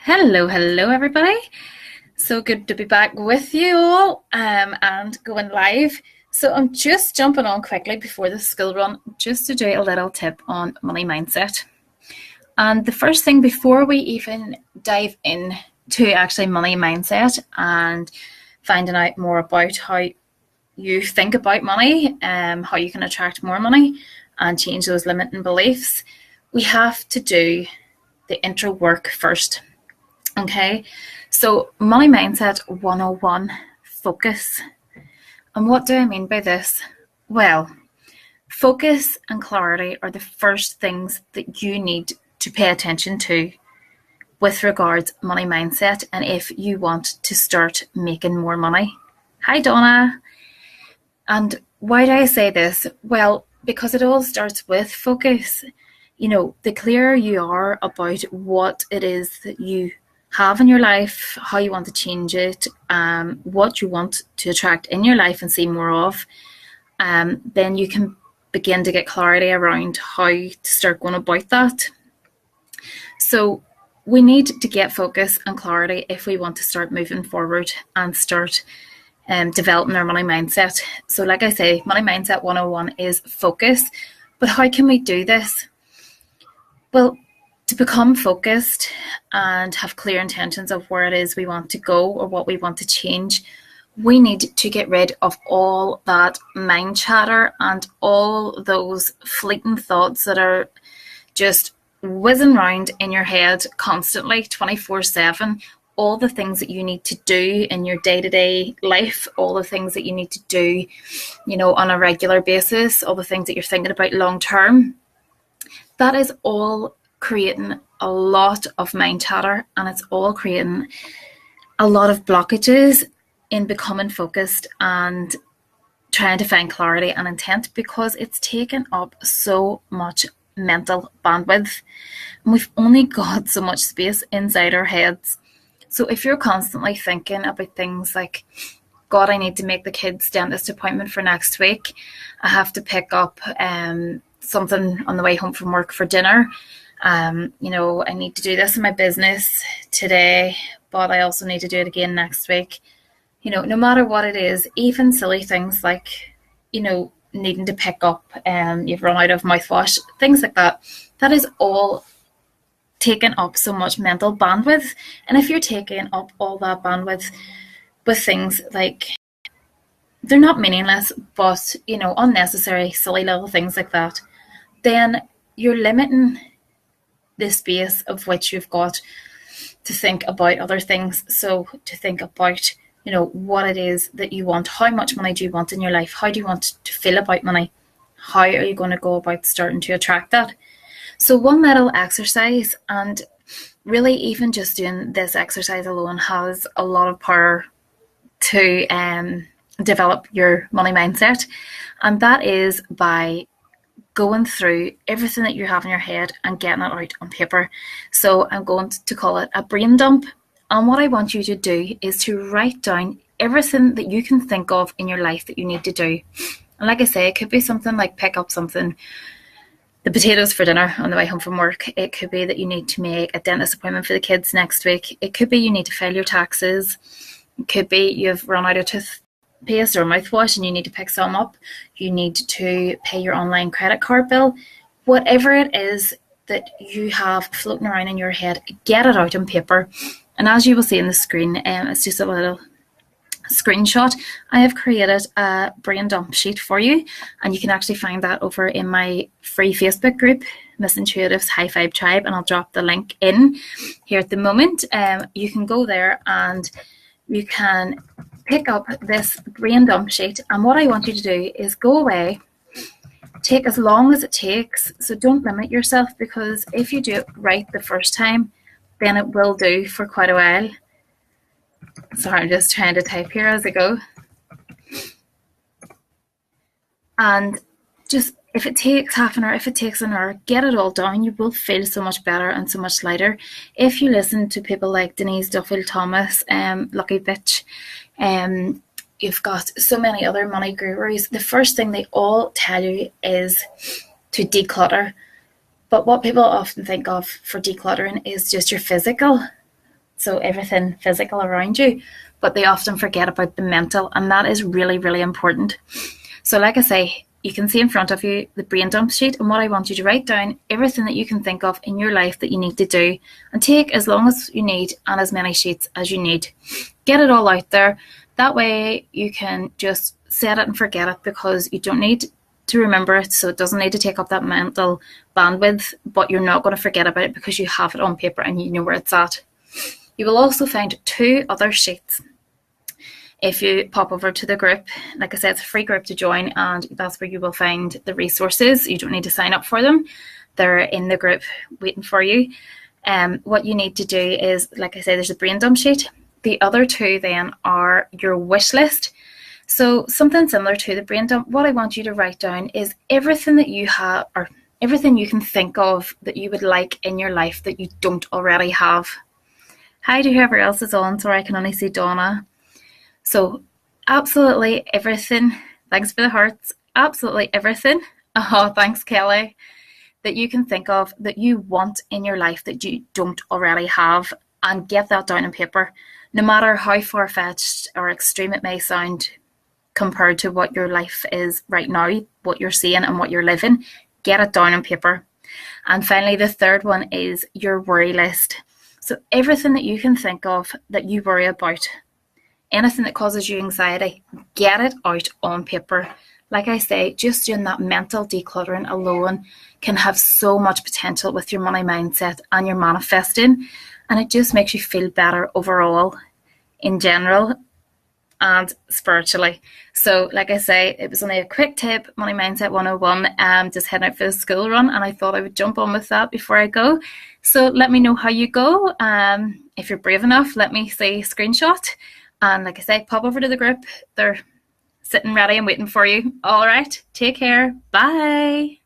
Hello everybody. So good to be back with you all and going live. So I'm just jumping on quickly before the school run just to do a little tip on money mindset. And the first thing before we even dive in to actually money mindset and finding out more about how you think about money, how you can attract more money and change those limiting beliefs, we have to do the intro work first. Okay, so money mindset 101, focus. And what do I mean by this? Well, focus and clarity are the first things that you need to pay attention to with regards money mindset and if you want to start making more money. Hi Donna. And why do I say this? Well, because it all starts with focus. You know, the clearer you are about what it is that you have in your life, how you want to change it, what you want to attract in your life and see more of, then you can begin to get clarity around how to start going about that. So we need to get focus and clarity if we want to start moving forward and start developing our money mindset. So like I say, money mindset 101 is focus. But how can we do this? Well, to become focused and have clear intentions of where it is we want to go or what we want to change, we need to get rid of all that mind chatter and all those fleeting thoughts that are just whizzing around in your head constantly 24/7. All the things that you need to do in your day-to-day life, all the things that you need to do, on a regular basis, all the things that you're thinking about long term, that is all creating a lot of mind chatter, and it's all creating a lot of blockages in becoming focused and trying to find clarity and intent, because it's taken up so much mental bandwidth and we've only got so much space inside our heads. So if you're constantly thinking about things like, God, I need to make the kids' dentist appointment for next week, I have to pick up something on the way home from work for dinner, I need to do this in my business today, but I also need to do it again next week. No matter what it is, even silly things like, needing to pick up, you've run out of mouthwash, things like that, that is all taking up so much mental bandwidth. And if you're taking up all that bandwidth with things like, they're not meaningless, but, unnecessary, silly little things like that, then you're limiting the space of which you've got to think about other things. So to think about, what it is that you want, how much money do you want in your life, how do you want to feel about money, how are you going to go about starting to attract that. So one little exercise, and really even just doing this exercise alone has a lot of power to develop your money mindset, and that is by going through everything that you have in your head and getting it out on paper. So I'm going to call it a brain dump. And what I want you to do is to write down everything that you can think of in your life that you need to do. And like I say, it could be something like pick up something, the potatoes for dinner on the way home from work. It could be that you need to make a dentist appointment for the kids next week. It could be you need to file your taxes. It could be you've run out of toothpaste or mouthwash and you need to pick some up. You need to pay your online credit card bill. Whatever it is that you have floating around in your head, get it out on paper. And as you will see on the screen, it's just a little screenshot. I have created a brain dump sheet for you, and you can actually find that over in my free Facebook group, Miss Intuitive's High Five Tribe, and I'll drop the link in here at the moment. You can go there and you can pick up this brain dump sheet, and what I want you to do is go away, take as long as it takes, so don't limit yourself, because if you do it right the first time, then it will do for quite a while. Sorry, I'm just trying to type here as I go. And just, if it takes half an hour, if it takes an hour, get it all done. You will feel so much better and so much lighter. If you listen to people like Denise Duffield Thomas, Lucky Bitch, you've got so many other money gurus, the first thing they all tell you is to declutter. But what people often think of for decluttering is just your physical. so everything physical around you, but they often forget about the mental, and that is really, really important. So like I say, you can see in front of you the brain dump sheet, and what I want you to write down everything that you can think of in your life that you need to do, and take as long as you need and as many sheets as you need. Get it all out there. That way you can just set it and forget it, because you don't need to remember it, so it doesn't need to take up that mental bandwidth, but you're not going to forget about it because you have it on paper and you know where it's at. You will also find 2 other sheets if you pop over to the group. Like I said, it's a free group to join, and that's where you will find the resources. You don't need to sign up for them. They're in the group waiting for you. What you need to do is, like I said, there's a brain dump sheet. The other 2 then are your wish list. So something similar to the brain dump, what I want you to write down is everything that you have, or everything you can think of that you would like in your life that you don't already have. Hi to whoever else is on. Sorry, I can only see Donna. So absolutely everything, thanks for the hearts, absolutely everything, oh thanks Kelly, that you can think of that you want in your life that you don't already have, and get that down on paper. No matter how far-fetched or extreme it may sound compared to what your life is right now, what you're seeing and what you're living, get it down on paper. And finally, the third one is your worry list. So everything that you can think of that you worry about, anything that causes you anxiety, get it out on paper. Like I say, just doing that mental decluttering alone can have so much potential with your money mindset and your manifesting, and it just makes you feel better overall in general and spiritually. So like I say, it was only a quick tip, Money Mindset 101, just heading out for the school run, and I thought I would jump on with that before I go. So let me know how you go. If you're brave enough, let me see a screenshot. And like I say, pop over to the group. They're sitting ready and waiting for you. All right, take care. Bye.